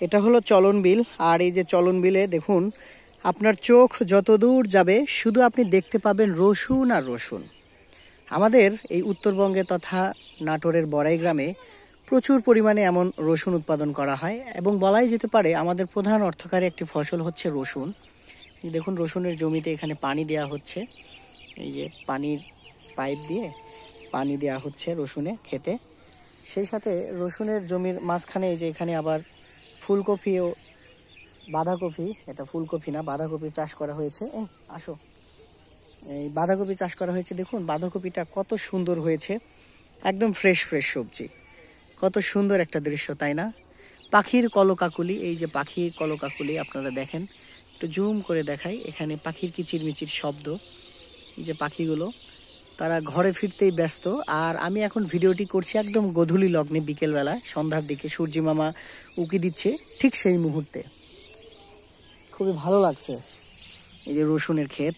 এটা হলো চলন বিল। আর এই যে চলন বিলে দেখুন, আপনার চোখ যত দূর যাবে শুধু আপনি দেখতে পাবেন রসুন আর রসুন। আমাদের এই উত্তরবঙ্গে তথা নাটোরের বড়াই গ্রামে প্রচুর পরিমাণে এমন রসুন উৎপাদন করা হয় এবং বলাই যেতে পারে আমাদের প্রধান অর্থকারী একটি ফসল হচ্ছে রসুন। এই দেখুন রসুনের জমিতে এখানে পানি দেওয়া হচ্ছে, এই যে পানির পাইপ দিয়ে পানি দেওয়া হচ্ছে রসুনে খেতে। সেই সাথে রসুনের জমির মাঝখানে এই যে এখানে আবার ফুলকপি ও বাঁধাকপি, এটা ফুলকপি না বাঁধাকপি চাষ করা হয়েছে। আসো, এই বাঁধাকপি চাষ করা হয়েছে। দেখুন বাঁধাকপিটা কত সুন্দর হয়েছে, একদম ফ্রেশ ফ্রেশ সবজি। কত সুন্দর একটা দৃশ্য, তাই না? পাখির কলকাকুলি, এই যে পাখির কলকাকুলি আপনারা দেখেন, একটু জুম করে দেখাই, এখানে পাখির কিচিরমিচির শব্দ। এই যে পাখিগুলো তারা ঘরে ফিরতেই ব্যস্ত। আর আমি এখন ভিডিওটি করছি একদম গোধূলি লগ্নে, বিকেলবেলা সন্ধ্যার দিকে সূর্যি মামা উকি দিচ্ছে ঠিক সেই মুহূর্তে। খুবই ভালো লাগছে। এই যে রসুনের ক্ষেত।